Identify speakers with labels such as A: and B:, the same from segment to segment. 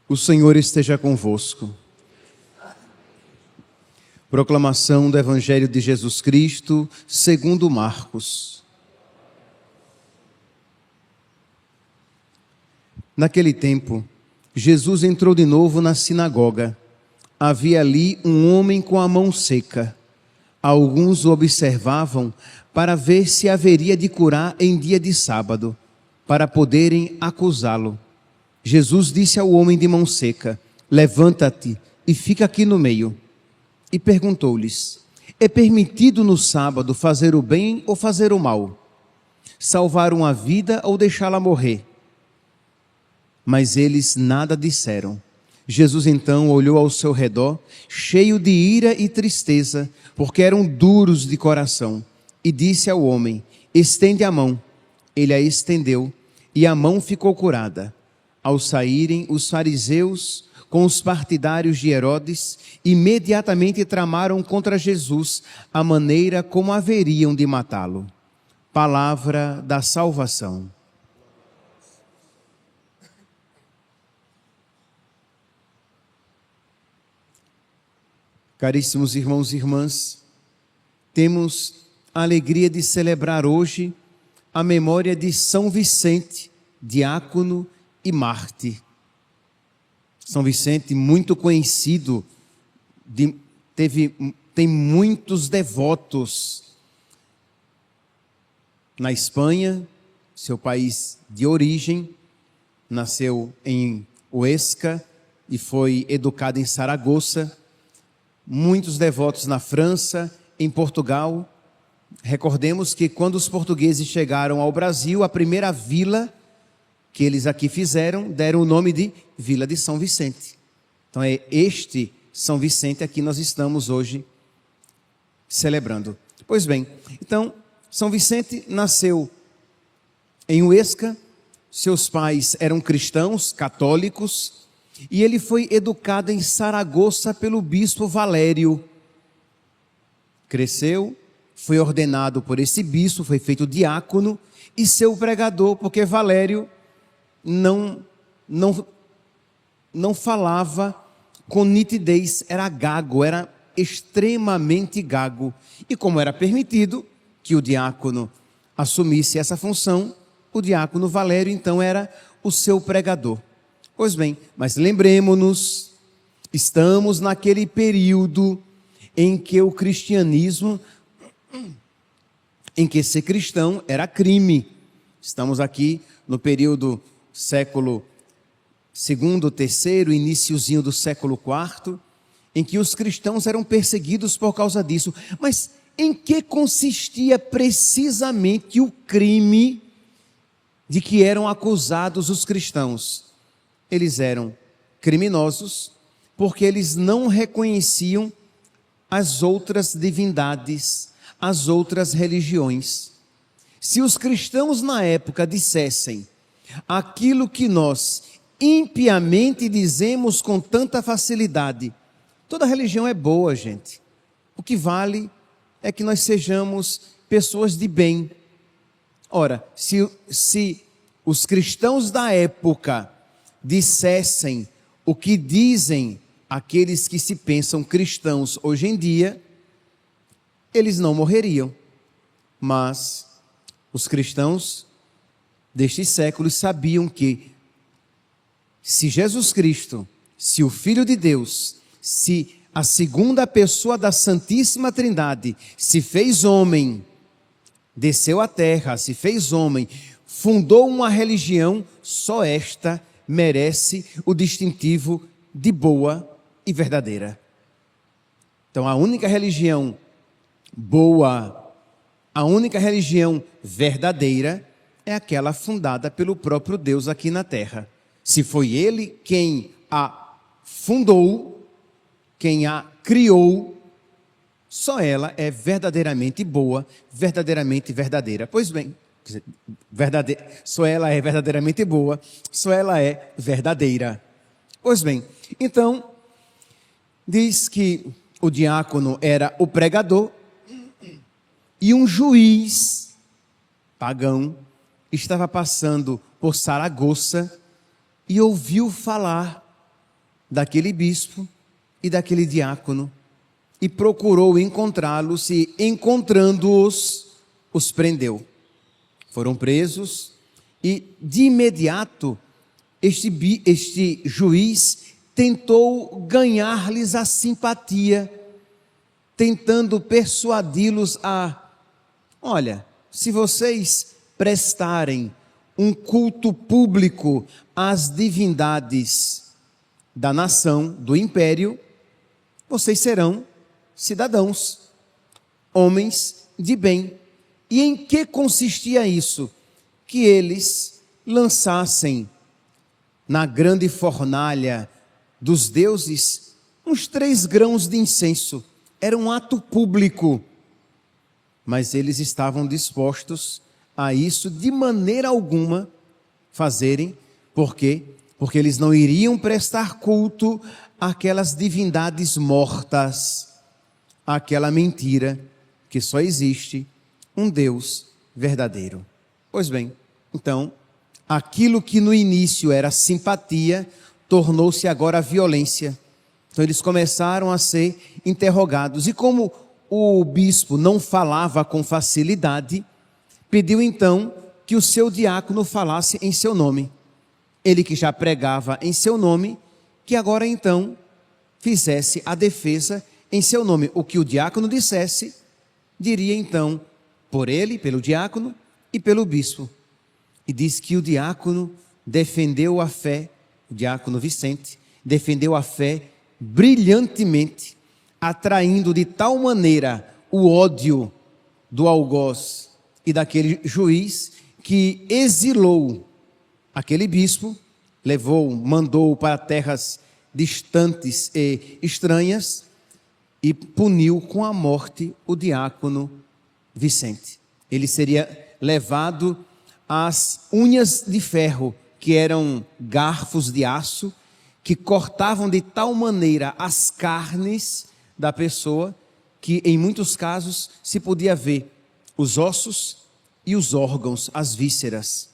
A: O Senhor esteja convosco. Proclamação do Evangelho de Jesus Cristo, segundo Marcos. Naquele tempo, Jesus entrou de novo na sinagoga. Havia ali um homem com a mão seca. Alguns o observavam para ver se haveria de curar em dia de sábado, para poderem acusá-lo. Jesus disse ao homem de mão seca: levanta-te e fica aqui no meio. E perguntou-lhes: é permitido no sábado fazer o bem ou fazer o mal? Salvar uma vida ou deixá-la morrer? Mas eles nada disseram. Jesus então olhou ao seu redor, cheio de ira e tristeza, porque eram duros de coração, e disse ao homem: estende a mão. Ele a estendeu, e a mão ficou curada. Ao saírem, os fariseus, com os partidários de Herodes, imediatamente tramaram contra Jesus a maneira como haveriam de matá-lo. Palavra da salvação. Caríssimos irmãos e irmãs, temos a alegria de celebrar hoje a memória de São Vicente, diácono e mártir. São Vicente, muito conhecido, tem muitos devotos na Espanha, seu país de origem. Nasceu em Huesca e foi educado em Saragoça. Muitos devotos na França, em Portugal. Recordemos que quando os portugueses chegaram ao Brasil, a primeira vila que eles aqui fizeram, deram o nome de Vila de São Vicente. Então é este São Vicente aqui nós estamos hoje celebrando. Pois bem, então São Vicente nasceu em Huesca, seus pais eram cristãos, católicos, e ele foi educado em Saragoça pelo bispo Valério. Cresceu, foi ordenado por esse bispo, foi feito diácono e seu pregador, porque Valério não falava com nitidez, era gago, era extremamente gago. E como era permitido que o diácono assumisse essa função, o diácono Valério então era o seu pregador. Pois bem, mas lembremos-nos, estamos naquele período em que o cristianismo, em que ser cristão era crime. Estamos aqui no período século II, III, iniciozinho do século IV, em que os cristãos eram perseguidos por causa disso. Mas em que consistia precisamente o crime de que eram acusados os cristãos? Eles eram criminosos porque eles não reconheciam as outras divindades, as outras religiões. Se os cristãos na época dissessem aquilo que nós impiamente dizemos com tanta facilidade: toda religião é boa, gente. O que vale é que nós sejamos pessoas de bem. Ora, se os cristãos da época dissessem o que dizem aqueles que se pensam cristãos hoje em dia, eles não morreriam. Mas os cristãos destes séculos sabiam que se Jesus Cristo, se o Filho de Deus, se a segunda pessoa da Santíssima Trindade se fez homem, desceu à terra, se fez homem, fundou uma religião, só esta merece o distintivo de boa e verdadeira. Então a única religião boa, a única religião verdadeira é aquela fundada pelo próprio Deus aqui na terra. Se foi Ele quem a fundou, quem a criou, só ela é verdadeiramente boa, verdadeiramente verdadeira. Pois bem, só ela é verdadeiramente boa, só ela é verdadeira. Pois bem, então, diz que o diácono era o pregador e um juiz pagão estava passando por Saragoça e ouviu falar daquele bispo e daquele diácono e procurou encontrá-los e, encontrando-os, os prendeu. Foram presos e, de imediato, este juiz tentou ganhar-lhes a simpatia, tentando persuadi-los a: olha, se vocês prestarem um culto público às divindades da nação, do império, vocês serão cidadãos, homens de bem. E em que consistia isso? Que eles lançassem na grande fornalha dos deuses uns 3 grãos de incenso. Era um ato público, mas eles estavam dispostos a isso de maneira alguma fazerem. Por quê? Porque eles não iriam prestar culto àquelas divindades mortas, àquela mentira que só existe um Deus verdadeiro. Pois bem, então, aquilo que no início era simpatia, tornou-se agora violência. Então eles começaram a ser interrogados. E como o bispo não falava com facilidade, pediu então que o seu diácono falasse em seu nome. Ele que já pregava em seu nome, que agora então fizesse a defesa em seu nome. O que o diácono dissesse, diria então por ele, pelo diácono e pelo bispo. E diz que o diácono defendeu a fé, o diácono Vicente, defendeu a fé brilhantemente, atraindo de tal maneira o ódio do algoz e daquele juiz, que exilou aquele bispo, mandou para terras distantes e estranhas e puniu com a morte o diácono Vicente. Ele seria levado às unhas de ferro, que eram garfos de aço, que cortavam de tal maneira as carnes da pessoa, que em muitos casos se podia ver os ossos e os órgãos, as vísceras.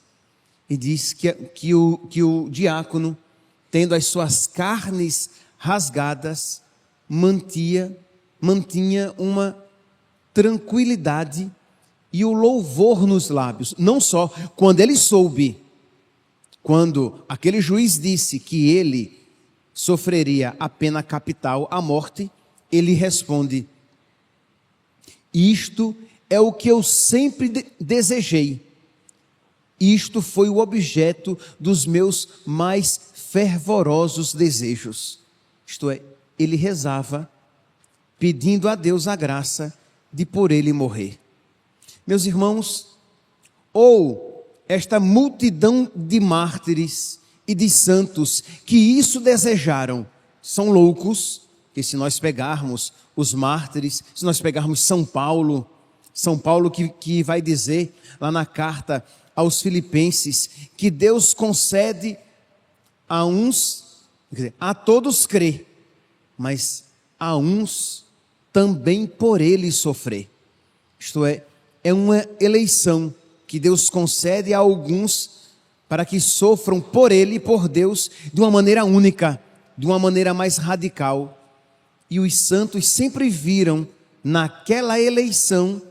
A: E diz que o diácono, tendo as suas carnes rasgadas, mantinha uma tranquilidade e o louvor nos lábios. Não só quando ele soube, quando aquele juiz disse que ele sofreria a pena capital, a morte, ele responde: isto é o que eu sempre desejei. Isto foi o objeto dos meus mais fervorosos desejos. Isto é, ele rezava, pedindo a Deus a graça de por ele morrer. Meus irmãos, ou esta multidão de mártires e de santos que isso desejaram são loucos, que se nós pegarmos os mártires, se nós pegarmos São Paulo que vai dizer lá na carta aos Filipenses que Deus concede a uns, a todos crer, mas a uns também por ele sofrer. Isto é uma eleição que Deus concede a alguns para que sofram por ele e por Deus de uma maneira única, de uma maneira mais radical. E os santos sempre viram naquela eleição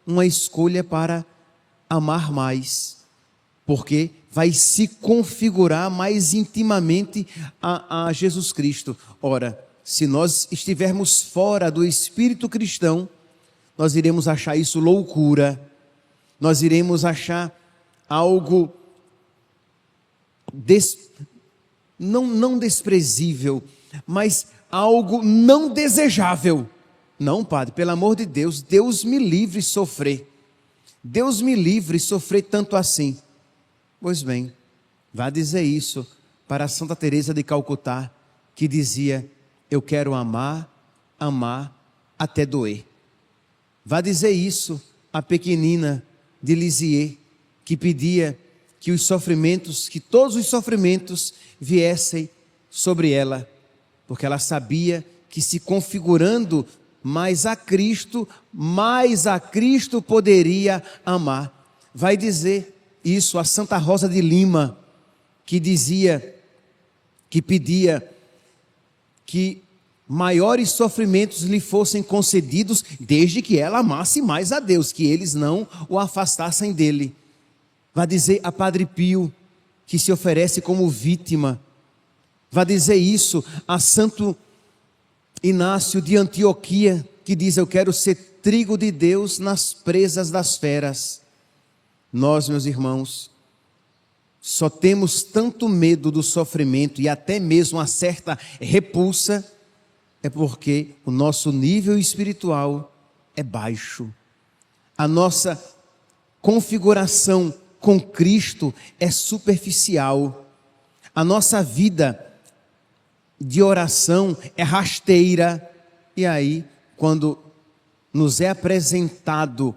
A: uma escolha para amar mais, porque vai se configurar mais intimamente a Jesus Cristo. Ora, se nós estivermos fora do espírito cristão, nós iremos achar isso loucura, nós iremos achar algo não desprezível, mas algo não desejável. Não, padre, pelo amor de Deus, Deus me livre sofrer. Deus me livre sofrer tanto assim. Pois bem, vá dizer isso para Santa Teresa de Calcutá, que dizia: eu quero amar até doer. Vá dizer isso à pequenina de Lisieux, que pedia que todos os sofrimentos viessem sobre ela, porque ela sabia que se configurando mais a Cristo poderia amar. Vai dizer isso a Santa Rosa de Lima, que pedia que maiores sofrimentos lhe fossem concedidos, desde que ela amasse mais a Deus, que eles não o afastassem dele. Vai dizer a Padre Pio, que se oferece como vítima. Vai dizer isso a Santo Inácio de Antioquia, que diz: eu quero ser trigo de Deus nas presas das feras. Nós, meus irmãos, só temos tanto medo do sofrimento e até mesmo uma certa repulsa, é porque o nosso nível espiritual é baixo. A nossa configuração com Cristo é superficial. A nossa vida de oração é rasteira. E aí, quando nos é apresentado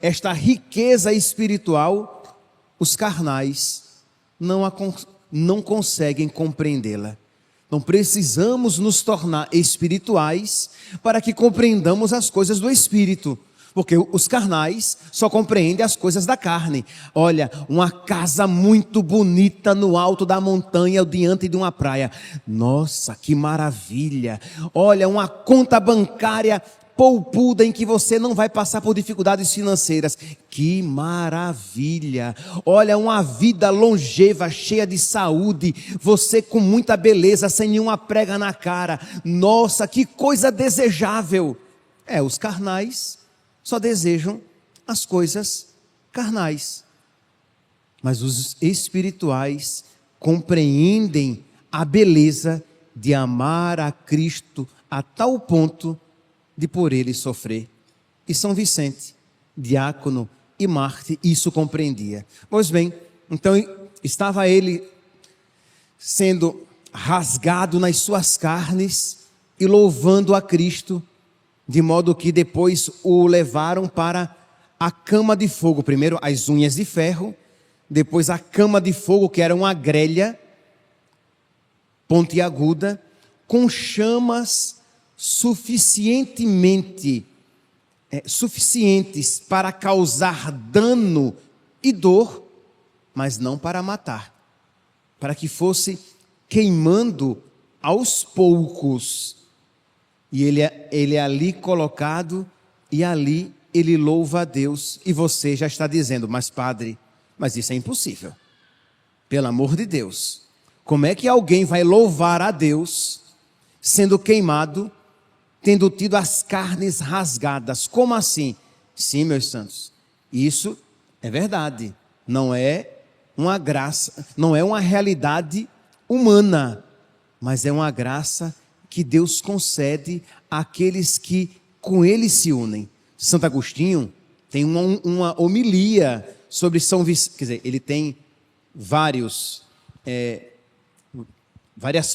A: esta riqueza espiritual, os carnais não conseguem compreendê-la. Então precisamos nos tornar espirituais para que compreendamos as coisas do Espírito, porque os carnais só compreendem as coisas da carne. Olha, uma casa muito bonita no alto da montanha, diante de uma praia. Nossa, que maravilha! Olha, uma conta bancária poupuda em que você não vai passar por dificuldades financeiras. Que maravilha! Olha, uma vida longeva, cheia de saúde, você com muita beleza, sem nenhuma prega na cara. Nossa, que coisa desejável! Os carnais só desejam as coisas carnais. Mas os espirituais compreendem a beleza de amar a Cristo a tal ponto de por ele sofrer. E São Vicente, diácono e mártir, isso compreendia. Pois bem, então estava ele sendo rasgado nas suas carnes e louvando a Cristo, de modo que depois o levaram para a cama de fogo. Primeiro as unhas de ferro, depois a cama de fogo, que era uma grelha pontiaguda, com chamas suficientes para causar dano e dor, mas não para matar, para que fosse queimando aos poucos. E ele é ali colocado, e ali ele louva a Deus. E você já está dizendo: mas padre, mas isso é impossível. Pelo amor de Deus, como é que alguém vai louvar a Deus sendo queimado, tendo tido as carnes rasgadas? Como assim? Sim, meus santos, isso é verdade. Não é uma graça, não é uma realidade humana, mas é uma graça que Deus concede àqueles que com Ele se unem. Santo Agostinho tem uma homilia sobre São Vicente, quer dizer, ele tem várias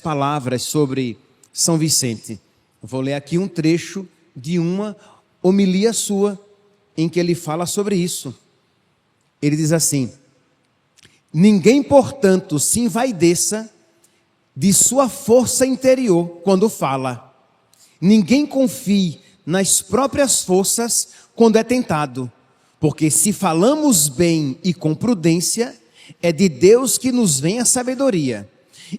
A: palavras sobre São Vicente. Vou ler aqui um trecho de uma homilia sua, em que ele fala sobre isso. Ele diz assim: ninguém, portanto, se envaideça de sua força interior quando fala. Ninguém confie nas próprias forças quando é tentado, porque se falamos bem e com prudência, é de Deus que nos vem a sabedoria.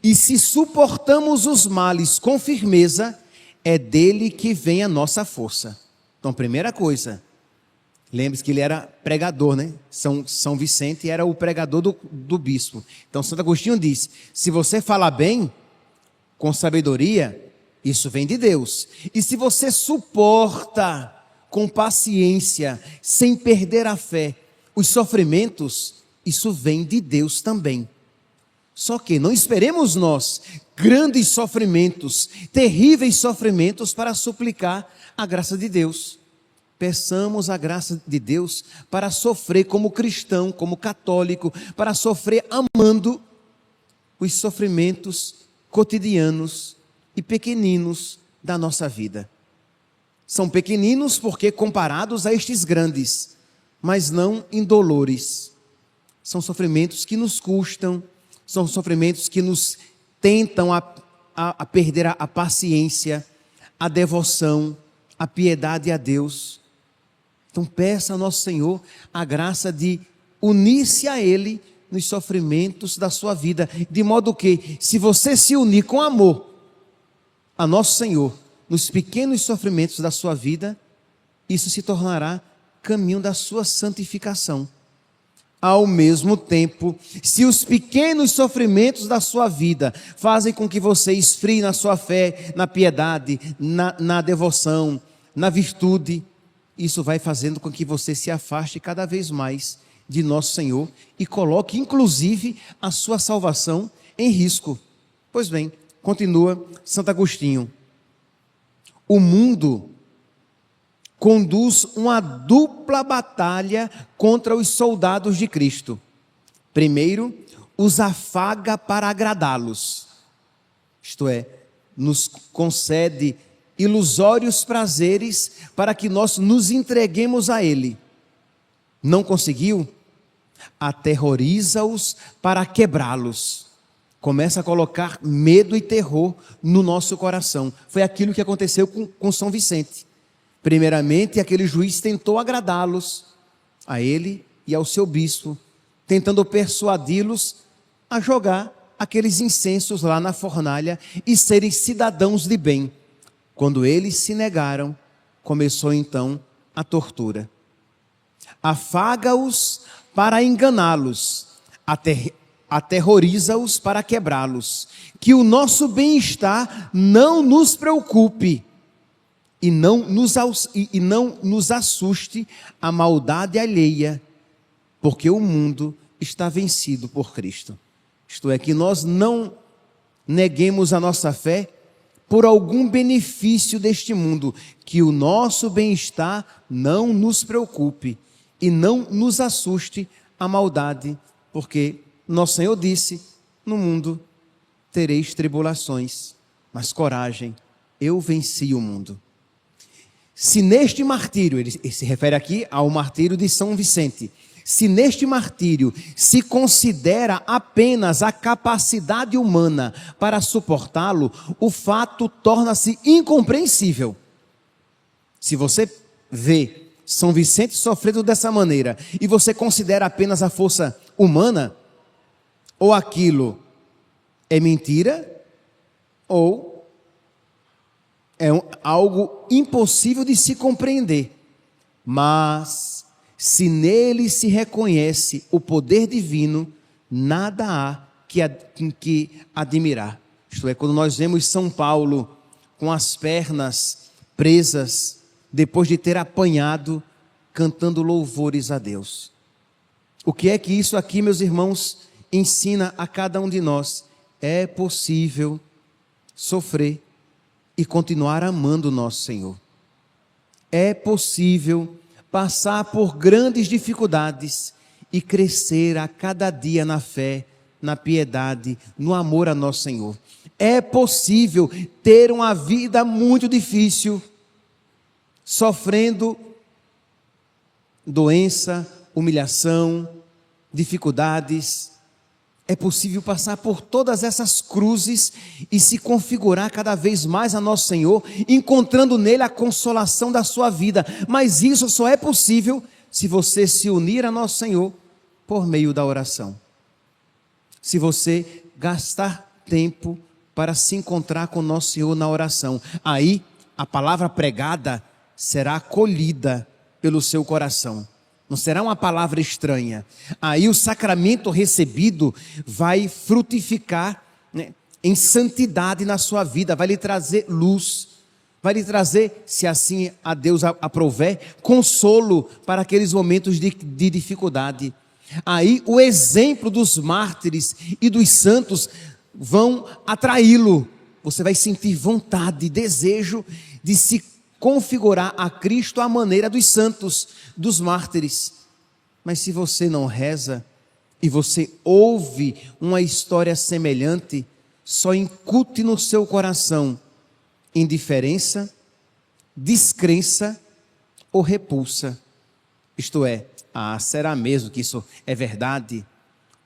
A: E se suportamos os males com firmeza, é dele que vem a nossa força. Então, primeira coisa, lembre-se que ele era pregador, né? São Vicente era o pregador do bispo. Então, Santo Agostinho diz: se você falar bem, com sabedoria, isso vem de Deus. E se você suporta com paciência, sem perder a fé, os sofrimentos, isso vem de Deus também. Só que não esperemos nós grandes sofrimentos, terríveis sofrimentos, para suplicar a graça de Deus. Peçamos a graça de Deus para sofrer como cristão, como católico, para sofrer amando os sofrimentos cotidianos e pequeninos da nossa vida. São pequeninos porque comparados a estes grandes, mas não indolores. São sofrimentos que nos custam, são sofrimentos que nos tentam a perder a paciência, a devoção, a piedade a Deus. Então peça ao nosso Senhor a graça de unir-se a Ele nos sofrimentos da sua vida, de modo que, se você se unir com amor a nosso Senhor, nos pequenos sofrimentos da sua vida, isso se tornará caminho da sua santificação. Ao mesmo tempo, se os pequenos sofrimentos da sua vida fazem com que você esfrie na sua fé, na piedade, na devoção, na virtude, isso vai fazendo com que você se afaste cada vez mais de nosso Senhor e coloque, inclusive, a sua salvação em risco. Pois bem, continua Santo Agostinho. O mundo conduz uma dupla batalha contra os soldados de Cristo. Primeiro, os afaga para agradá-los, isto é, nos concede ilusórios prazeres para que nós nos entreguemos a Ele. Não conseguiu? Aterroriza-os para quebrá-los. Começa a colocar medo e terror no nosso coração. Foi aquilo que aconteceu com São Vicente. Primeiramente, aquele juiz tentou agradá-los, a ele e ao seu bispo, tentando persuadi-los a jogar aqueles incensos lá na fornalha e serem cidadãos de bem. Quando eles se negaram, começou então a tortura. Afaga-os para enganá-los, aterroriza-os para quebrá-los. Que o nosso bem-estar não nos preocupe e não nos assuste a maldade alheia, porque o mundo está vencido por Cristo. Isto é, que nós não neguemos a nossa fé por algum benefício deste mundo, que o nosso bem-estar não nos preocupe e não nos assuste a maldade, porque nosso Senhor disse: no mundo tereis tribulações, mas coragem, eu venci o mundo. Se neste martírio, ele se refere aqui ao martírio de São Vicente, se neste martírio se considera apenas a capacidade humana para suportá-lo, o fato torna-se incompreensível. Se você vê São Vicente sofrendo dessa maneira e você considera apenas a força humana, ou aquilo é mentira, ou é algo impossível de se compreender. Mas, se nele se reconhece o poder divino, nada há que admirar. Isto é, quando nós vemos São Paulo com as pernas presas, depois de ter apanhado, cantando louvores a Deus. O que é que isso aqui, meus irmãos, ensina a cada um de nós? É possível sofrer e continuar amando o nosso Senhor. É possível passar por grandes dificuldades e crescer a cada dia na fé, na piedade, no amor a nosso Senhor. É possível ter uma vida muito difícil, sofrendo doença, humilhação, dificuldades. É possível passar por todas essas cruzes e se configurar cada vez mais a nosso Senhor, encontrando nele a consolação da sua vida. Mas isso só é possível se você se unir a nosso Senhor por meio da oração. Se você gastar tempo para se encontrar com nosso Senhor na oração, aí a palavra pregada será acolhida pelo seu coração. Não será uma palavra estranha. Aí o sacramento recebido vai frutificar, né, em santidade na sua vida, vai lhe trazer luz, vai lhe trazer, se assim a Deus aprouver, consolo para aqueles momentos de dificuldade. Aí o exemplo dos mártires e dos santos vão atraí-lo. Você vai sentir vontade, desejo de se configurar a Cristo à maneira dos santos, dos mártires. Mas se você não reza e você ouve uma história semelhante, só incute no seu coração indiferença, descrença ou repulsa. Isto é, será mesmo que isso é verdade?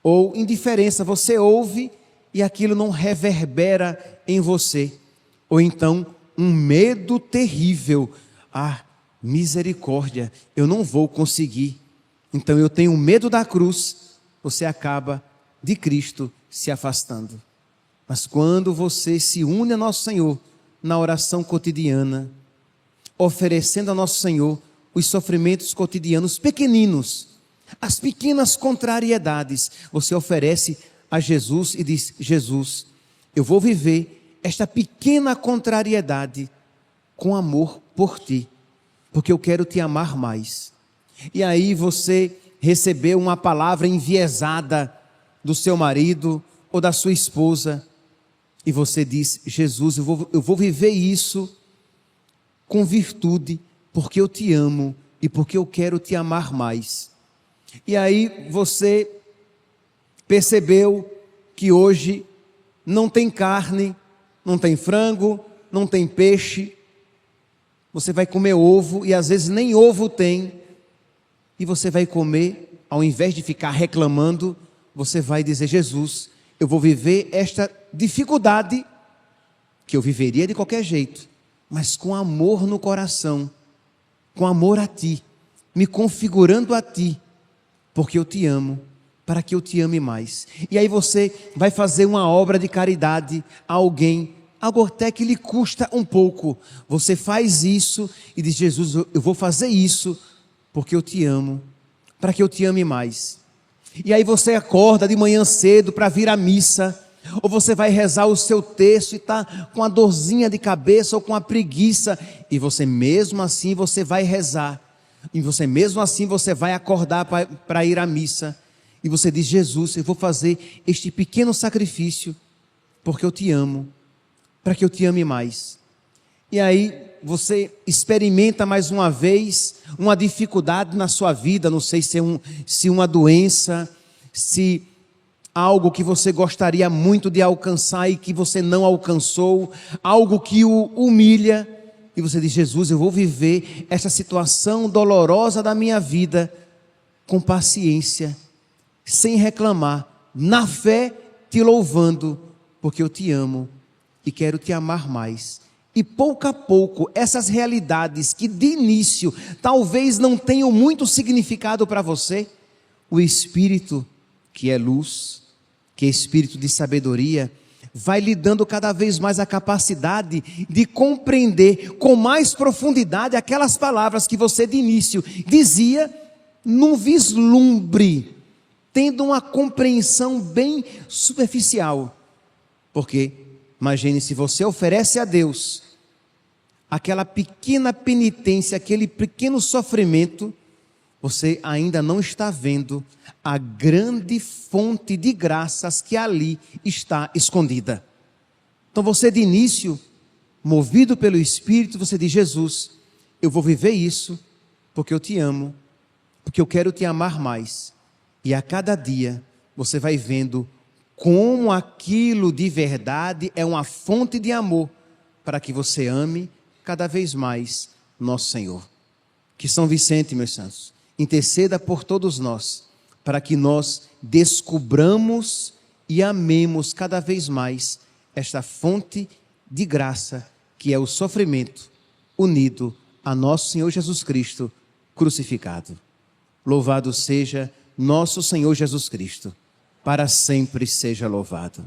A: Ou indiferença, você ouve e aquilo não reverbera em você. Ou então um medo terrível. Misericórdia, eu não vou conseguir. Então eu tenho medo da cruz. Você acaba de Cristo se afastando. Mas quando você se une a nosso Senhor na oração cotidiana, oferecendo a nosso Senhor os sofrimentos cotidianos pequeninos, as pequenas contrariedades, você oferece a Jesus e diz: Jesus, eu vou viver esta pequena contrariedade com amor por ti, porque eu quero te amar mais. E aí você recebeu uma palavra enviesada do seu marido ou da sua esposa, e você diz: Jesus, eu vou viver isso com virtude, porque eu te amo e porque eu quero te amar mais. E aí você percebeu que hoje não tem carne, não tem frango, não tem peixe, você vai comer ovo e às vezes nem ovo tem, e você vai comer, ao invés de ficar reclamando, você vai dizer: Jesus, eu vou viver esta dificuldade, que eu viveria de qualquer jeito, mas com amor no coração, com amor a ti, me configurando a ti, porque eu te amo, para que eu te ame mais. E aí você vai fazer uma obra de caridade a alguém, algo até que lhe custa um pouco. Você faz isso e diz: Jesus, eu vou fazer isso porque eu te amo, para que eu te ame mais. E aí você acorda de manhã cedo para vir à missa, ou você vai rezar o seu texto e está com a dorzinha de cabeça ou com a preguiça, e você mesmo assim você vai rezar, e você mesmo assim você vai acordar para ir à missa, e você diz: Jesus, eu vou fazer este pequeno sacrifício porque eu te amo, para que eu te ame mais. E aí você experimenta mais uma vez uma dificuldade na sua vida, não sei se uma doença, se algo que você gostaria muito de alcançar e que você não alcançou, algo que o humilha, e você diz: Jesus, eu vou viver essa situação dolorosa da minha vida com paciência, sem reclamar, na fé, te louvando, porque eu te amo e quero te amar mais. E pouco a pouco, essas realidades que de início talvez não tenham muito significado para você, o Espírito, que é luz, que é Espírito de sabedoria, vai lhe dando cada vez mais a capacidade de compreender com mais profundidade aquelas palavras que você de início dizia num vislumbre, tendo uma compreensão bem superficial. Porque imagine, se você oferece a Deus aquela pequena penitência, aquele pequeno sofrimento, você ainda não está vendo a grande fonte de graças que ali está escondida. Então você de início, movido pelo Espírito, você diz: Jesus, eu vou viver isso porque eu te amo, porque eu quero te amar mais. E a cada dia você vai vendo como aquilo de verdade é uma fonte de amor para que você ame cada vez mais nosso Senhor. Que São Vicente, meus santos, interceda por todos nós, para que nós descubramos e amemos cada vez mais esta fonte de graça que é o sofrimento unido a nosso Senhor Jesus Cristo crucificado. Louvado seja nosso Senhor Jesus Cristo, para sempre seja louvado.